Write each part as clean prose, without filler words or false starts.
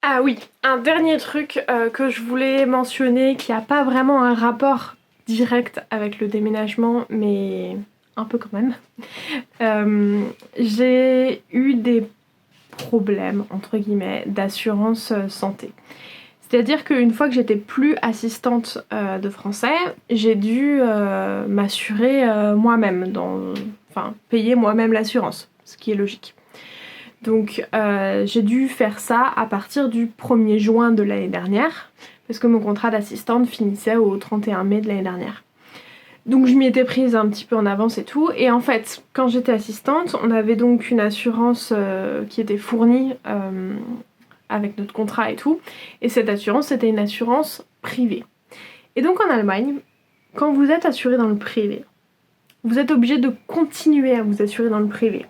Ah oui, un dernier truc que je voulais mentionner qui a pas vraiment un rapport direct avec le déménagement, mais un peu quand même. J'ai eu des problèmes, entre guillemets, d'assurance santé. C'est-à-dire qu'une fois que j'étais plus assistante de français, j'ai dû m'assurer moi-même, enfin payer moi-même l'assurance, ce qui est logique. Donc j'ai dû faire ça à partir du 1er juin de l'année dernière, parce que mon contrat d'assistante finissait au 31 mai de l'année dernière. Donc je m'y étais prise un petit peu en avance et tout, et en fait, quand j'étais assistante, on avait donc une assurance qui était fournie avec notre contrat et tout, et cette assurance, c'était une assurance privée. Et donc en Allemagne, quand vous êtes assuré dans le privé, vous êtes obligé de continuer à vous assurer dans le privé.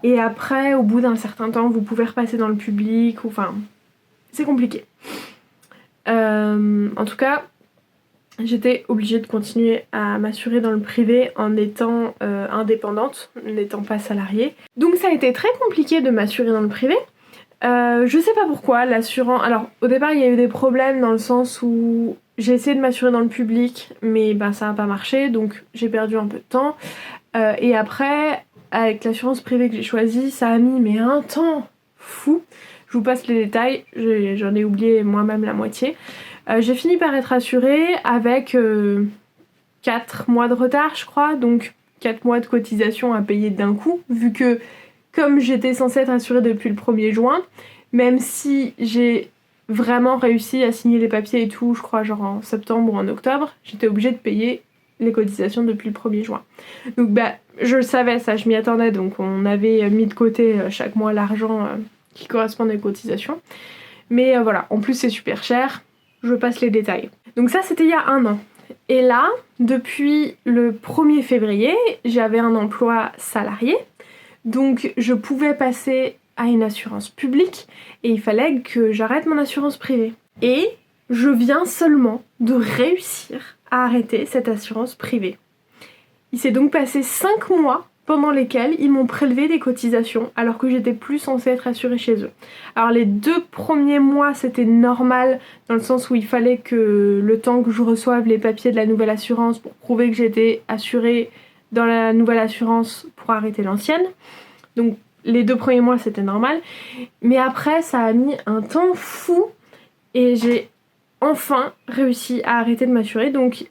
Et après, au bout d'un certain temps, vous pouvez repasser dans le public, enfin, c'est compliqué. En tout cas, j'étais obligée de continuer à m'assurer dans le privé en étant indépendante, n'étant pas salariée. Donc ça a été très compliqué de m'assurer dans le privé. Je sais pas pourquoi, l'assurance... Alors, au départ, il y a eu des problèmes dans le sens où j'ai essayé de m'assurer dans le public, mais ben, ça n'a pas marché, donc j'ai perdu un peu de temps. Et après, avec l'assurance privée que j'ai choisie, ça a mis un temps fou. Je vous passe les détails, j'en ai oublié moi-même la moitié. J'ai fini par être assurée avec 4 mois de retard, je crois, donc 4 mois de cotisation à payer d'un coup, vu que comme j'étais censée être assurée depuis le 1er juin, même si j'ai vraiment réussi à signer les papiers et tout, je crois genre en septembre ou en octobre, j'étais obligée de payer les cotisations depuis le 1er juin. Donc bah je le savais, ça je m'y attendais, donc on avait mis de côté chaque mois l'argent qui correspondait aux cotisations. Mais voilà, en plus c'est super cher, je passe les détails. Donc ça c'était il y a 1 an. Et là, depuis le 1er février, j'avais un emploi salarié, donc je pouvais passer à une assurance publique et il fallait que j'arrête mon assurance privée. Et je viens seulement de réussir à arrêter cette assurance privée. Il s'est donc passé 5 mois pendant lesquels ils m'ont prélevé des cotisations alors que j'étais plus censée être assurée chez eux. Alors les 2 premiers mois c'était normal dans le sens où il fallait que le temps que je reçoive les papiers de la nouvelle assurance pour prouver que j'étais assurée dans la nouvelle assurance pour arrêter l'ancienne. Donc les 2 premiers mois c'était normal. Mais après ça a mis un temps fou et j'ai enfin réussi à arrêter de m'assurer. Donc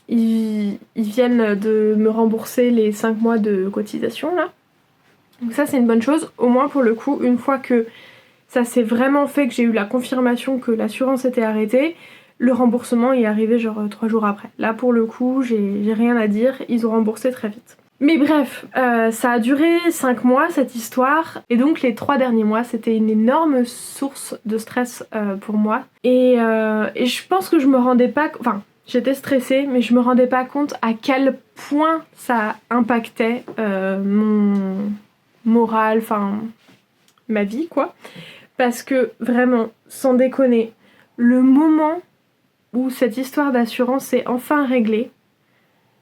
ils viennent de me rembourser les 5 mois de cotisation là. Donc ça c'est une bonne chose. Au moins pour le coup, une fois que ça s'est vraiment fait, que j'ai eu la confirmation que l'assurance était arrêtée, le remboursement est arrivé genre 3 jours après. Là pour le coup, j'ai rien à dire, ils ont remboursé très vite. Mais bref, ça a duré 5 mois cette histoire, et donc les 3 derniers mois c'était une énorme source de stress pour moi. Et je pense que je me rendais pas... Enfin, j'étais stressée, mais je me rendais pas compte à quel point ça impactait mon moral, enfin ma vie quoi. Parce que vraiment, sans déconner, le moment où cette histoire d'assurance s'est enfin réglée,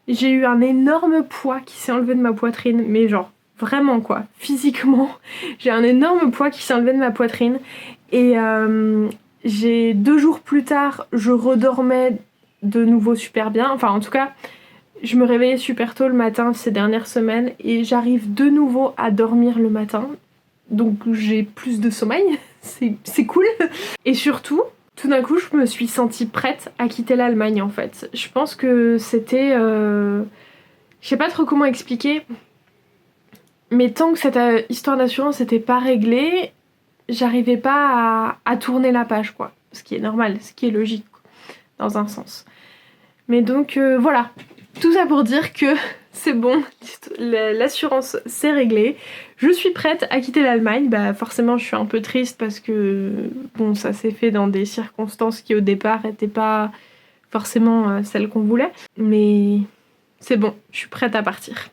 j'ai eu un énorme poids qui s'est enlevé de ma poitrine, mais genre vraiment quoi, physiquement, j'ai un énorme poids qui s'est enlevé de ma poitrine et j'ai 2 jours plus tard, je redormais de nouveau super bien, enfin en tout cas, je me réveillais super tôt le matin ces dernières semaines et j'arrive de nouveau à dormir le matin, donc j'ai plus de sommeil, c'est cool, et surtout, tout d'un coup, je me suis sentie prête à quitter l'Allemagne en fait. Je pense que c'était... Je sais pas trop comment expliquer, mais tant que cette histoire d'assurance n'était pas réglée, j'arrivais pas à tourner la page quoi. Ce qui est normal, ce qui est logique, quoi, dans un sens. Mais donc voilà, tout ça pour dire que c'est bon, l'assurance c'est réglé. Je suis prête à quitter l'Allemagne. Bah forcément je suis un peu triste parce que bon ça s'est fait dans des circonstances qui au départ n'étaient pas forcément celles qu'on voulait. Mais c'est bon, je suis prête à partir.